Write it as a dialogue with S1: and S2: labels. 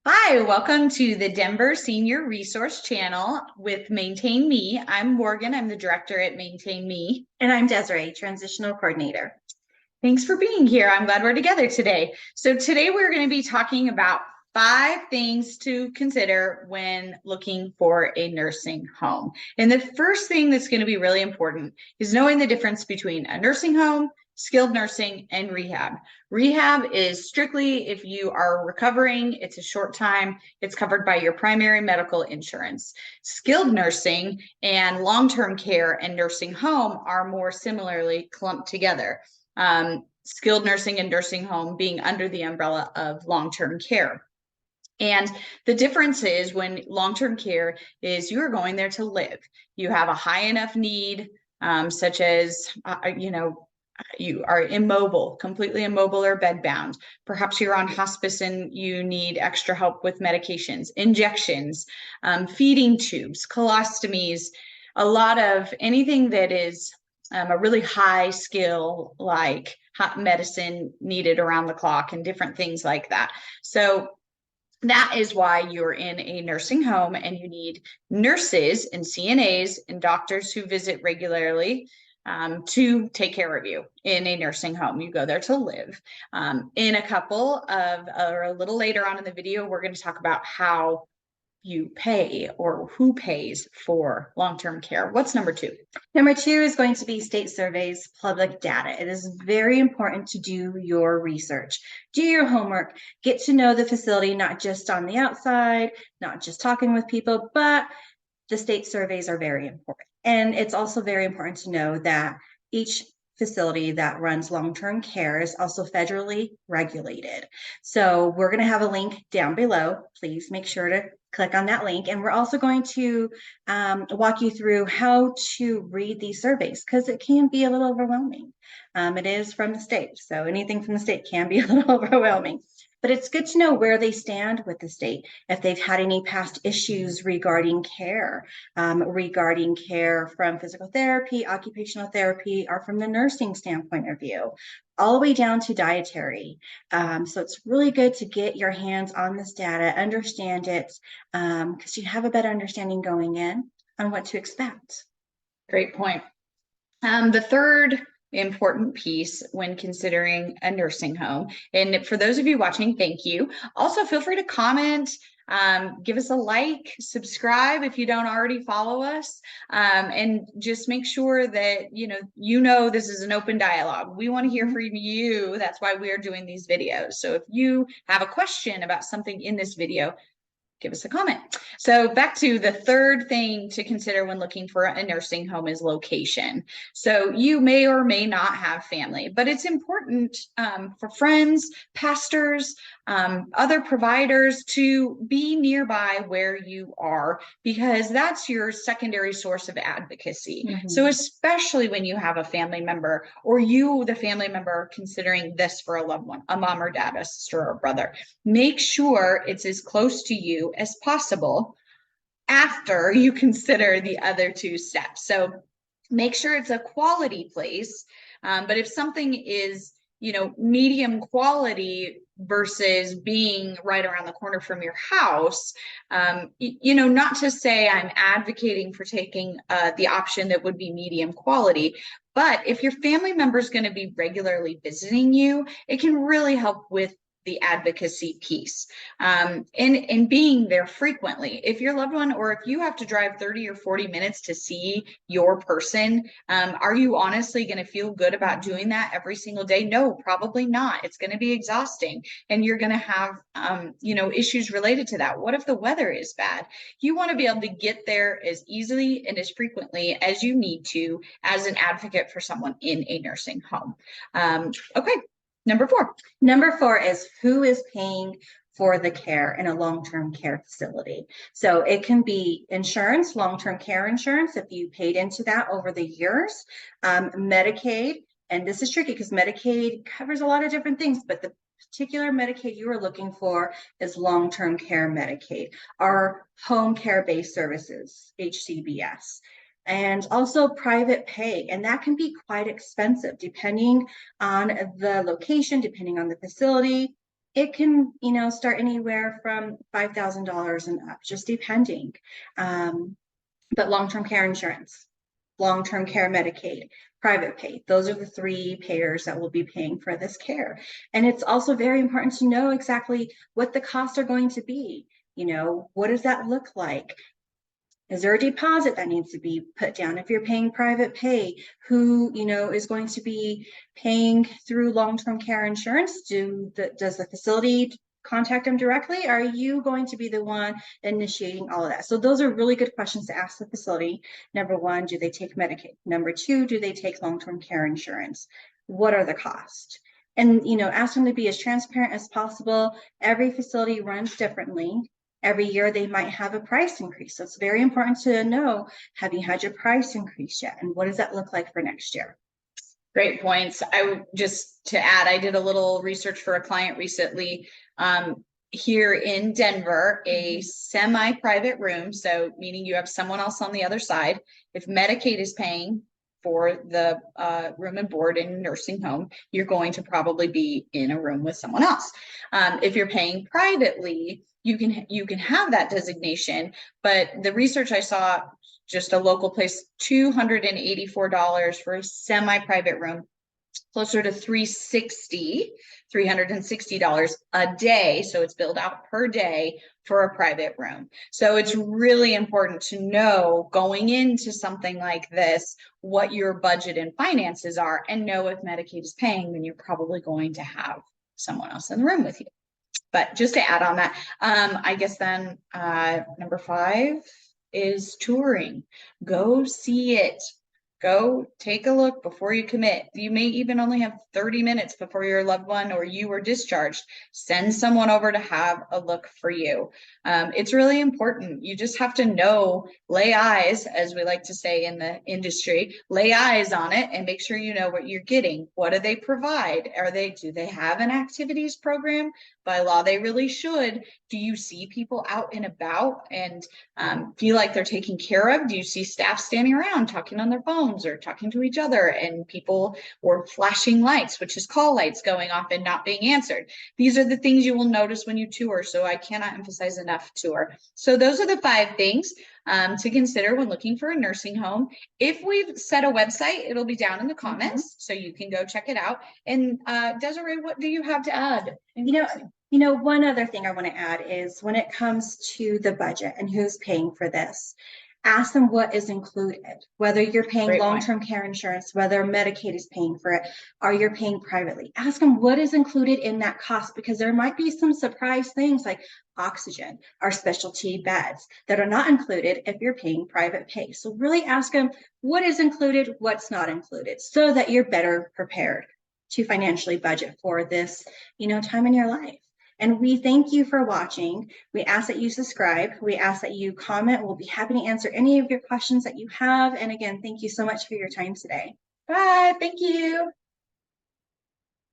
S1: Hi, welcome to the Denver Senior Resource Channel with Maintain Me. I'm Morgan. I'm the director at Maintain Me.
S2: And I'm Desiree, transitional coordinator.
S1: Thanks for being here. I'm glad we're together today. So today we're going to be talking about 5 things to consider when looking for a nursing home. And the first thing that's going to be really important is knowing the difference between a nursing home, skilled nursing, and rehab. Rehab is strictly if you are recovering, it's a short time, it's covered by your primary medical insurance. Skilled nursing and long-term care and nursing home are more similarly clumped together. Skilled nursing and nursing home being under the umbrella of long-term care. And the difference is when long-term care is you are going there to live. You have a high enough need, such as, you are immobile, completely immobile or bedbound. Perhaps you're on hospice and you need extra help with medications, injections, feeding tubes, colostomies, a lot of anything that is a really high skill, like hot medicine needed around the clock and different things like that. So that is why you're in a nursing home and you need nurses and CNAs and doctors who visit regularly to take care of you in a nursing home. You go there to live. In a couple of, or a little later on in the video, we're going to talk about how you pay or who pays for long-term care. What's number 2?
S2: Number 2 is going to be state surveys, public data. It is very important to do your research, do your homework, get to know the facility, not just on the outside, not just talking with people, but the state surveys are very important. And it's also very important to know that each facility that runs long-term care is also federally regulated. So we're going to have a link down below. Please make sure to click on that link. And we're also going to walk you through how to read these surveys because it can be a little overwhelming. It is from the state, so anything from the state can be a little overwhelming. But it's good to know where they stand with the state, if they've had any past issues regarding care from physical therapy, occupational therapy, or from the nursing standpoint of view, all the way down to dietary. So it's really good to get your hands on this data, understand it, because you have a better understanding going in on what to expect.
S1: Great point. The third important piece when considering a nursing home, and for those of you watching, thank you. Also, feel free to comment, give us a like, subscribe if you don't already follow us, and just make sure that you know this is an open dialogue. We want to hear from you. That's why we are doing these videos. So if you have a question about something in this video, give us a comment. So back to the third thing to consider when looking for a nursing home is location. So you may or may not have family, but it's important for friends, pastors, other providers to be nearby where you are because that's your secondary source of advocacy. So especially when you have a family member or you, the family member, considering this for a loved one, a mom or dad, a sister or brother, make sure it's as close to you as possible after you consider the other 2 steps. So make sure it's a quality place. But if something is, medium quality versus being right around the corner from your house, not to say I'm advocating for taking the option that would be medium quality, but if your family member is going to be regularly visiting you, it can really help with the advocacy piece and being there frequently. If your loved one or if you have to drive 30 or 40 minutes to see your person, are you honestly going to feel good about doing that every single day? No, probably not. It's going to be exhausting and you're going to have issues related to that. What if the weather is bad? You want to be able to get there as easily and as frequently as you need to as an advocate for someone in a nursing home. Okay. Number 4.
S2: Number 4 is who is paying for the care in a long-term care facility. So it can be insurance, long-term care insurance, if you paid into that over the years, Medicaid, and this is tricky because Medicaid covers a lot of different things, but the particular Medicaid you are looking for is long-term care Medicaid, or home care-based services, HCBS. And also private pay, and that can be quite expensive depending on the location, depending on the facility. It can, start anywhere from $5,000 and up, just depending. But long-term care insurance, long-term care Medicaid, private pay, those are the three payers that will be paying for this care. And it's also very important to know exactly what the costs are going to be. What does that look like? Is there a deposit that needs to be put down? If you're paying private pay, who, is going to be paying through long-term care insurance? Does the facility contact them directly? Are you going to be the one initiating all of that? So those are really good questions to ask the facility. Number one, do they take Medicaid? Number two, do they take long-term care insurance? What are the costs? And, ask them to be as transparent as possible. Every facility runs differently. Every year they might have a price increase. So it's very important to know, have you had your price increase yet? And what does that look like for next year?
S1: Great points. Just to add, I did a little research for a client recently. Here in Denver, a semi-private room, so meaning you have someone else on the other side. If Medicaid is paying for the room and board in a nursing home, you're going to probably be in a room with someone else. If you're paying privately, you can have that designation, but the research I saw, just a local place, $284 for a semi-private room, closer to $360 a day. So it's billed out per day for a private room. So it's really important to know going into something like this, what your budget and finances are, and know if Medicaid is paying, then you're probably going to have someone else in the room with you. But just to add on that, I guess then number 5 is touring. Go see it. Go take a look before you commit. You may even only have 30 minutes before your loved one or you are discharged. Send someone over to have a look for you. It's really important. You just have to know, lay eyes, as we like to say in the industry, lay eyes on it and make sure you know what you're getting. What do they provide? Do they have an activities program? By law, they really should. Do you see people out and about and feel like they're taken care of? Do you see staff standing around talking on their phones or talking to each other, and people or flashing lights, which is call lights, going off and not being answered? These are the things you will notice when you tour. So I cannot emphasize enough tour. So those are the 5 things to consider when looking for a nursing home. If we've set a website, it'll be down in the comments, so you can go check it out. And Desiree, what do you have to add?
S2: One other thing I want to add is when it comes to the budget and who's paying for this, ask them what is included, whether you're paying long-term care insurance, whether Medicaid is paying for it, or you're paying privately. Ask them what is included in that cost, because there might be some surprise things like oxygen or specialty beds that are not included if you're paying private pay. So really ask them what is included, what's not included, so that you're better prepared to financially budget for this, time in your life. And we thank you for watching. We ask that you subscribe. We ask that you comment. We'll be happy to answer any of your questions that you have. And again, thank you so much for your time today.
S1: Bye. Thank you.